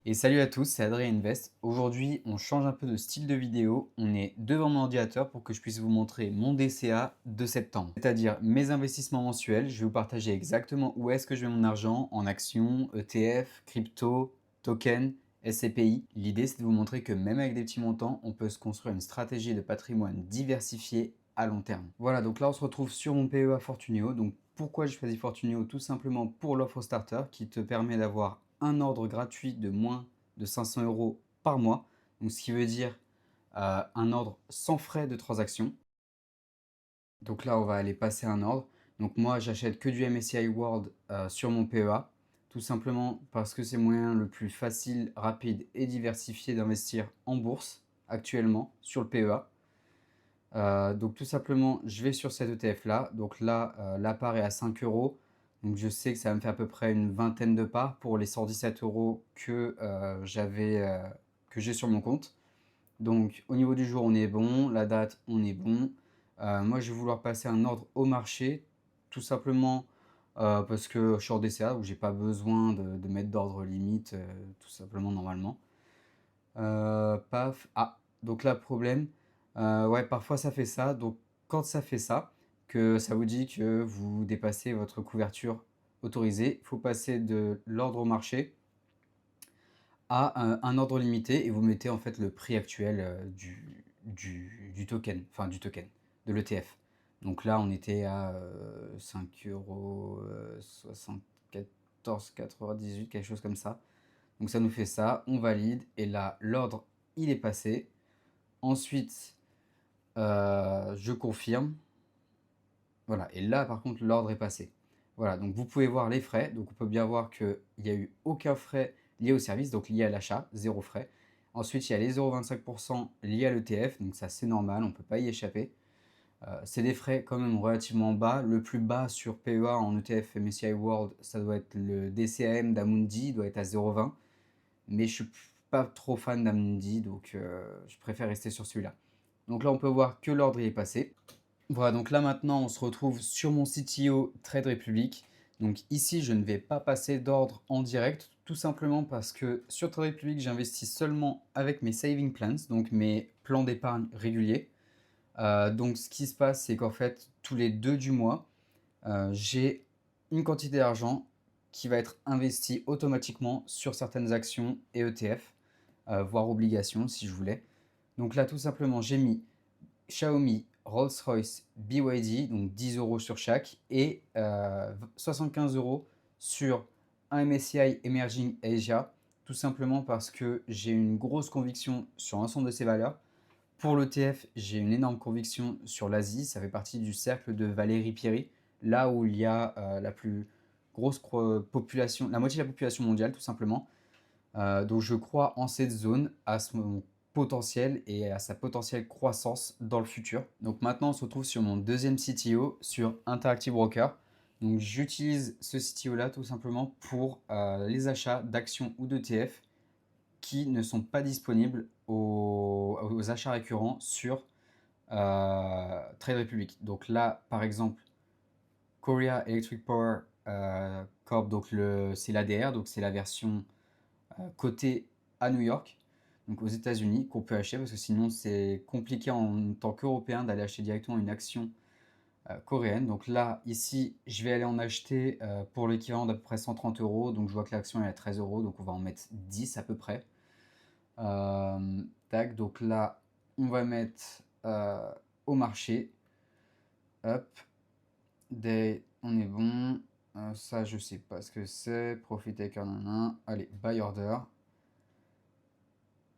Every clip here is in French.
Et salut à tous, c'est Adrien Invest. Aujourd'hui, on change un peu de style de vidéo. On est devant mon ordinateur pour que je puisse vous montrer mon DCA de septembre, c'est-à-dire mes investissements mensuels. Je vais vous partager exactement où est-ce que je mets mon argent en actions, ETF, crypto, token, SCPI. L'idée, c'est de vous montrer que même avec des petits montants, on peut se construire une stratégie de patrimoine diversifiée à long terme. Voilà, donc là, on se retrouve sur mon PEA Fortuneo. Donc, pourquoi j'ai choisi Fortuneo? Tout simplement pour l'offre starter qui te permet d'avoir un ordre gratuit de moins de 500 euros par mois. Donc, ce qui veut dire un ordre sans frais de transaction. Donc là, on va aller passer un ordre. Donc moi, j'achète que du MSCI World sur mon PEA, tout simplement parce que c'est le moyen le plus facile, rapide et diversifié d'investir en bourse actuellement sur le PEA. Donc tout simplement, je vais sur cet ETF là. Donc là, la part est à 5 euros. Donc je sais que ça va me faire à peu près une vingtaine de parts pour les 117 euros que j'ai sur mon compte. Donc au niveau du jour, on est bon. La date, on est bon. Moi, je vais vouloir passer un ordre au marché, tout simplement parce que je suis hors DCA, où j'ai pas besoin de mettre d'ordre limite, tout simplement normalement. Paf. Ah, donc là, problème. Ouais, parfois ça fait ça. Donc quand ça fait ça, que ça vous dit que vous dépassez votre couverture autorisée, il faut passer de l'ordre au marché à un ordre limité et vous mettez en fait le prix actuel du token, enfin du token, de l'ETF. Donc là, on était à 5,74,98 €, quelque chose comme ça. Donc ça nous fait ça, on valide et là, l'ordre, il est passé. Ensuite, je confirme. Voilà, et là, par contre, l'ordre est passé. Voilà, donc vous pouvez voir les frais. Donc on peut bien voir qu'il n'y a eu aucun frais lié au service, donc lié à l'achat, zéro frais. Ensuite, il y a les 0,25% liés à l'ETF, donc ça c'est normal, on ne peut pas y échapper. C'est des frais quand même relativement bas. Le plus bas sur PEA en ETF MSCI World, ça doit être le DCAM d'Amundi, il doit être à 0,20. Mais je suis pas trop fan d'Amundi, donc je préfère rester sur celui-là. Donc là, on peut voir que l'ordre est passé. Voilà, donc là maintenant, on se retrouve sur mon CTO Trade Republic. Donc ici, je ne vais pas passer d'ordre en direct, tout simplement parce que sur Trade Republic, j'investis seulement avec mes saving plans, donc mes plans d'épargne réguliers. Donc ce qui se passe, c'est qu'en fait, tous les 2 du mois, j'ai une quantité d'argent qui va être investie automatiquement sur certaines actions et ETF, voire obligations si je voulais. Donc là, tout simplement, j'ai mis Xiaomi, Rolls-Royce, BYD, donc 10 euros sur chaque, et 75 euros sur un MSCI Emerging Asia, tout simplement parce que j'ai une grosse conviction sur l'ensemble de ces valeurs. Pour l'ETF, j'ai une énorme conviction sur l'Asie, ça fait partie du cercle de Valérie Pierry, là où il y a la plus grosse population, la moitié de la population mondiale, tout simplement. Donc je crois en cette zone, à son potentiel et à sa potentielle croissance dans le futur. Donc maintenant, on se retrouve sur mon deuxième CTO, sur Interactive Broker. Donc j'utilise ce CTO là tout simplement pour les achats d'actions ou d'ETF qui ne sont pas disponibles aux achats récurrents sur Trade Republic. Donc là, par exemple, Korea Electric Power Corp, donc c'est l'ADR, donc c'est la version cotée à New York, donc aux États-Unis, qu'on peut acheter parce que sinon c'est compliqué en tant qu'Européen d'aller acheter directement une action coréenne. Donc là, ici, je vais aller en acheter pour l'équivalent d'à peu près 130 euros. Donc je vois que l'action est à 13 euros, donc on va en mettre 10 à peu près. Tac, donc là, on va mettre au marché. Hop, on est bon. Ça, je sais pas ce que c'est. Profit taker, nanana. Allez, buy order.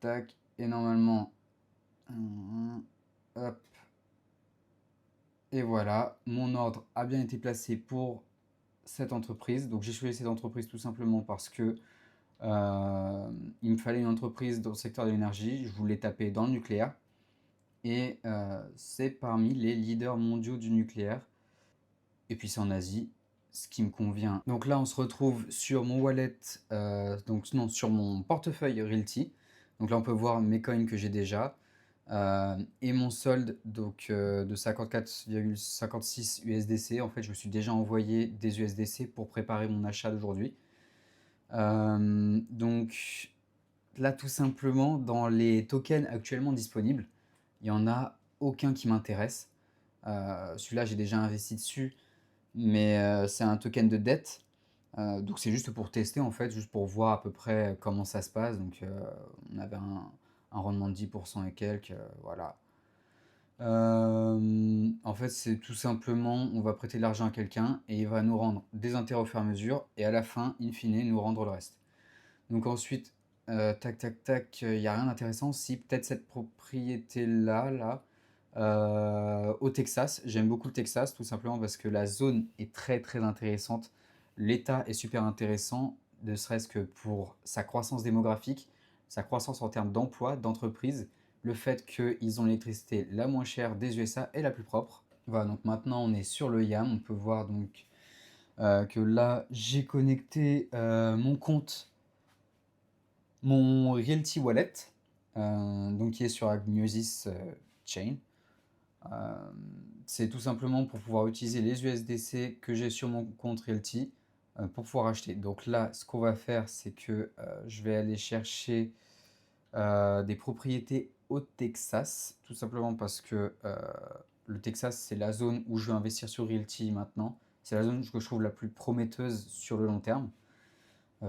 Tac, et normalement, hop, et voilà, mon ordre a bien été placé pour cette entreprise. Donc j'ai choisi cette entreprise tout simplement parce que il me fallait une entreprise dans le secteur de l'énergie. Je voulais taper dans le nucléaire. Et c'est parmi les leaders mondiaux du nucléaire. Et puis c'est en Asie, ce qui me convient. Donc là, on se retrouve sur mon wallet, donc non, sur mon portefeuille Realty. Donc là, on peut voir mes coins que j'ai déjà. Et mon solde donc, de 54,56 USDC. En fait, je me suis déjà envoyé des USDC pour préparer mon achat d'aujourd'hui. Donc là, tout simplement, dans les tokens actuellement disponibles, il y en a aucun qui m'intéresse. Celui-là, j'ai déjà investi dessus, mais c'est un token de dette. Donc c'est juste pour tester en fait, juste pour voir à peu près comment ça se passe. Donc on avait un rendement de 10% et quelques, voilà. En fait, c'est tout simplement, on va prêter de l'argent à quelqu'un et il va nous rendre des intérêts au fur et à mesure et à la fin, in fine, nous rendre le reste. Donc ensuite, tac, tac, tac, il n'y a rien d'intéressant. Si, peut-être cette propriété-là, là, au Texas. J'aime beaucoup le Texas, tout simplement parce que la zone est très, très intéressante. L'État est super intéressant, ne serait-ce que pour sa croissance démographique, sa croissance en termes d'emploi, d'entreprise, le fait qu'ils ont l'électricité la moins chère des USA et la plus propre. Voilà, donc maintenant on est sur le YAM. On peut voir donc que là, j'ai connecté mon compte, mon Realty Wallet, donc qui est sur Agnosis Chain. C'est tout simplement pour pouvoir utiliser les USDC que j'ai sur mon compte Realty pour pouvoir acheter. Donc là, ce qu'on va faire, c'est que je vais aller chercher des propriétés au Texas, tout simplement parce que le Texas, c'est la zone où je veux investir sur Realty maintenant. C'est la zone que je trouve la plus prometteuse sur le long terme.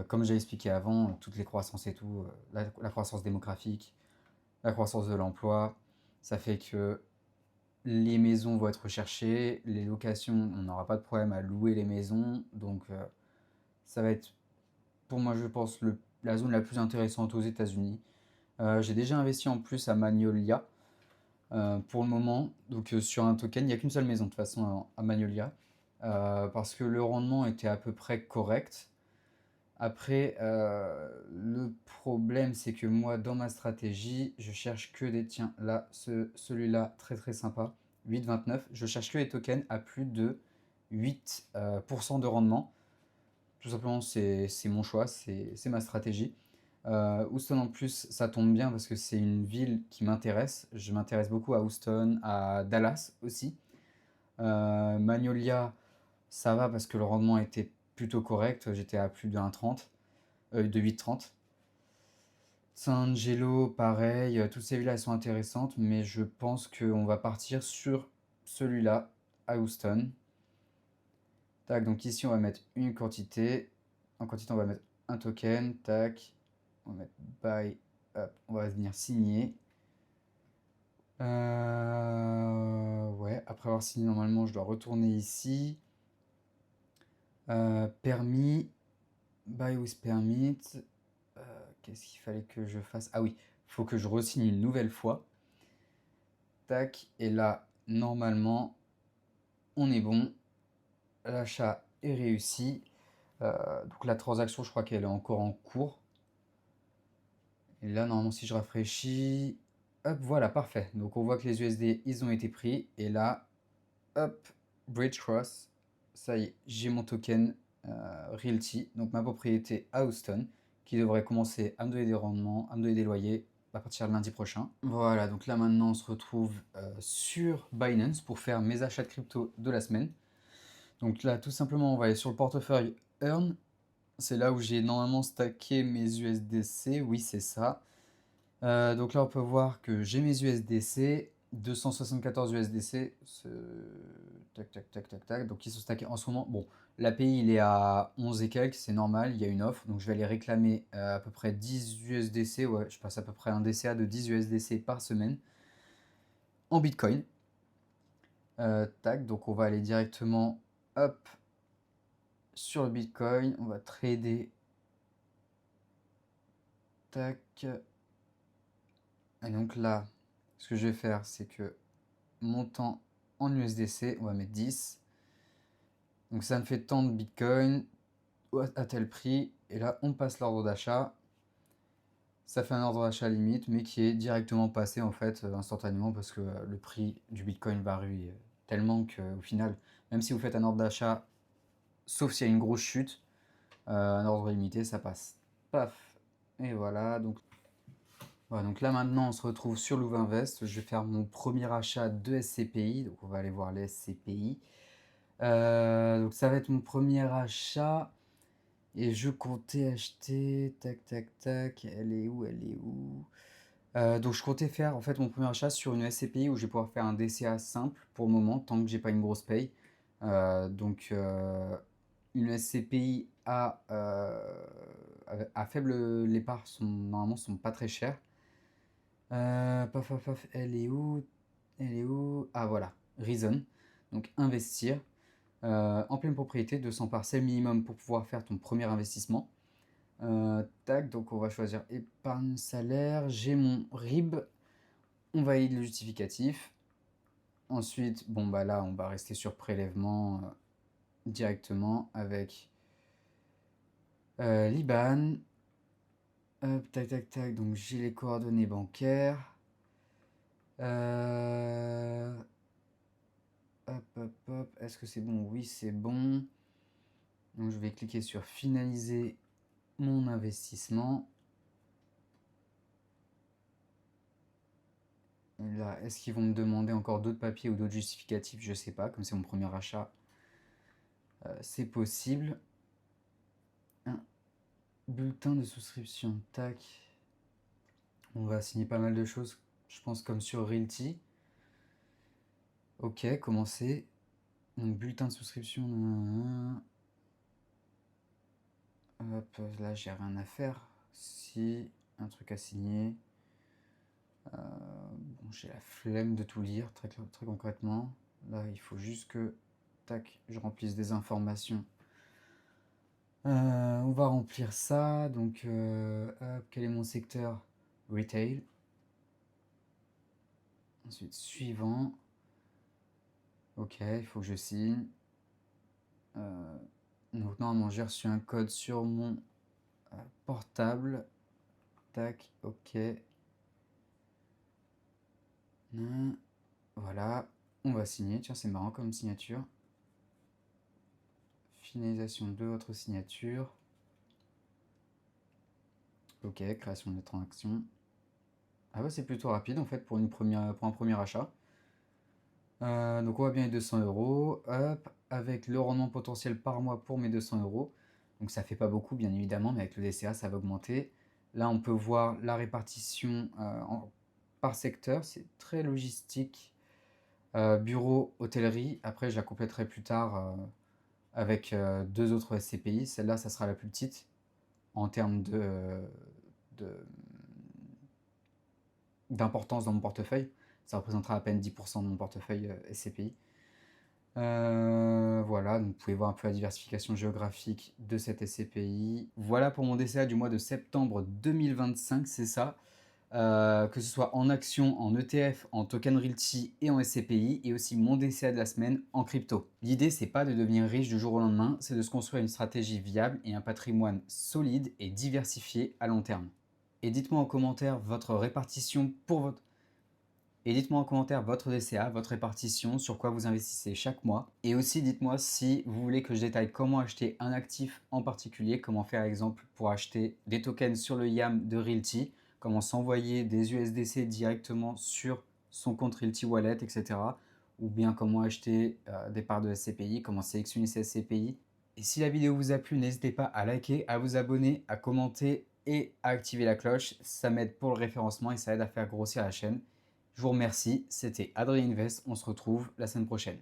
Comme j'ai expliqué avant, toutes les croissances et tout, la croissance démographique, la croissance de l'emploi, ça fait que les maisons vont être recherchées, les locations, on n'aura pas de problème à louer les maisons. Donc ça va être, pour moi, je pense, la zone la plus intéressante aux États-Unis. J'ai déjà investi en plus à Magnolia pour le moment. Donc sur un token, il n'y a qu'une seule maison de toute façon à Magnolia. Parce que le rendement était à peu près correct. Après, le problème, c'est que moi, dans ma stratégie, je cherche que des... Tiens, là, celui-là, très très sympa, 8,29. Je cherche que les tokens à plus de 8% de rendement. Tout simplement, c'est mon choix, c'est ma stratégie. Houston, en plus, ça tombe bien parce que c'est une ville qui m'intéresse. Je m'intéresse beaucoup à Houston, à Dallas aussi. Magnolia, ça va parce que le rendement était plutôt correct. J'étais à plus de 1,30, de 8,30. San Angelo, pareil. Toutes ces villas elles sont intéressantes, mais je pense qu'on va partir sur celui-là à Houston. Tac, donc ici on va mettre une quantité. En quantité, on va mettre un token. Tac, on va mettre buy. Hop, on va venir signer. Ouais, après avoir signé, normalement, je dois retourner ici. Permis. Buy with permit. Qu'est-ce qu'il fallait que je fasse? Ah oui, il faut que je re-signe une nouvelle fois. Tac, et là, normalement, on est bon. L'achat est réussi. Donc la transaction, je crois qu'elle est encore en cours. Et là, normalement, si je rafraîchis... Hop, voilà, parfait. Donc on voit que les USD, ils ont été pris. Et là, hop, Bridge Cross. Ça y est, j'ai mon token Realty, donc ma propriété à Houston, qui devrait commencer à me donner des rendements, à me donner des loyers à partir de lundi prochain. Voilà, donc là maintenant on se retrouve sur Binance pour faire mes achats de crypto de la semaine. Donc là, tout simplement, on va aller sur le portefeuille Earn. C'est là où j'ai normalement stacké mes USDC. Oui, c'est ça. Donc là, on peut voir que j'ai mes USDC, 274 USDC. Tac, tac, tac, tac, tac. Donc ils sont stackés en ce moment. Bon, l'API, il est à 11 et quelques, c'est normal, il y a une offre. Donc je vais aller réclamer à peu près 10 USDC. Ouais, je passe à peu près un DCA de 10 USDC par semaine en Bitcoin. Tac, donc on va aller directement, hop, sur le Bitcoin. On va trader. Tac. Et donc là, ce que je vais faire, c'est que montant en USDC, on va mettre 10. Donc ça me fait tant de Bitcoin à tel prix. Et là, on passe l'ordre d'achat. Ça fait un ordre d'achat limite, mais qui est directement passé en fait instantanément parce que le prix du Bitcoin varie tellement qu'au final, même si vous faites un ordre d'achat, sauf s'il y a une grosse chute, un ordre limité, ça passe. Paf. Et voilà, donc là maintenant on se retrouve sur Louvainvest. Je vais faire mon premier achat de SCPI, donc on va aller voir les SCPI. Donc ça va être mon premier achat. Et je comptais acheter, tac, tac, tac, elle est où, elle est où? Donc je comptais faire en fait mon premier achat sur une SCPI où je vais pouvoir faire un DCA simple pour le moment, tant que j'ai pas une grosse paye. Une SCPI à faible, les parts sont normalement sont pas très chères. Paf, paf, paf, elle est où? Elle est où? Ah voilà, Reason. Donc investir en pleine propriété, 200 parcelles minimum pour pouvoir faire ton premier investissement. Tac, donc on va choisir épargne salaire. J'ai mon RIB. On valide le justificatif. Ensuite, bon bah là, on va rester sur prélèvement directement avec l'IBAN. Hop, tac, tac, tac. Donc j'ai les coordonnées bancaires. Euh, Hop, hop, hop. Est-ce que c'est bon? Oui, c'est bon. Donc je vais cliquer sur finaliser mon investissement. Et là, est-ce qu'ils vont me demander encore d'autres papiers ou d'autres justificatifs? Je sais pas. Comme c'est mon premier achat, c'est possible. Un bulletin de souscription. Tac. On va signer pas mal de choses, je pense, comme sur Realty. Ok, commencer. Donc bulletin de souscription. Hop, là j'ai rien à faire. Si, un truc à signer. Bon, j'ai la flemme de tout lire, très, très concrètement. Là, il faut juste que, tac, je remplisse des informations. On va remplir ça. Donc, hop, quel est mon secteur? Retail. Ensuite, suivant. Ok, il faut que je signe. Donc, normalement, j'ai reçu un code sur mon portable. Tac, ok. Voilà, on va signer. Tiens, c'est marrant comme signature. Finalisation de votre signature. Ok, création de transaction. Ah bah c'est plutôt rapide en fait pour un premier achat. Donc on va bien les 200 euros. Hop, avec le rendement potentiel par mois pour mes 200 euros. Donc ça fait pas beaucoup bien évidemment, mais avec le DCA ça va augmenter. Là on peut voir la répartition par secteur, c'est très logistique. Bureau, hôtellerie, après je la compléterai plus tard avec deux autres SCPI. Celle-là ça sera la plus petite en termes de- d'importance dans mon portefeuille. Ça représentera à peine 10% de mon portefeuille SCPI. Voilà, donc vous pouvez voir un peu la diversification géographique de cette SCPI. Voilà pour mon DCA du mois de septembre 2025, c'est ça. Que ce soit en action, en ETF, en token realty et en SCPI, et aussi mon DCA de la semaine en crypto. L'idée, c'est pas de devenir riche du jour au lendemain, c'est de se construire une stratégie viable et un patrimoine solide et diversifié à long terme. Et dites-moi en commentaire votre répartition pour votre et dites-moi en commentaire votre DCA, votre répartition, sur quoi vous investissez chaque mois. Et aussi dites-moi si vous voulez que je détaille comment acheter un actif en particulier, comment faire exemple pour acheter des tokens sur le YAM de Realty, comment s'envoyer des USDC directement sur son compte Realty Wallet, etc. Ou bien comment acheter des parts de SCPI, comment sélectionner ces SCPI. Et si la vidéo vous a plu, n'hésitez pas à liker, à vous abonner, à commenter et à activer la cloche. Ça m'aide pour le référencement et ça aide à faire grossir la chaîne. Je vous remercie, c'était Adrien Invest, on se retrouve la semaine prochaine.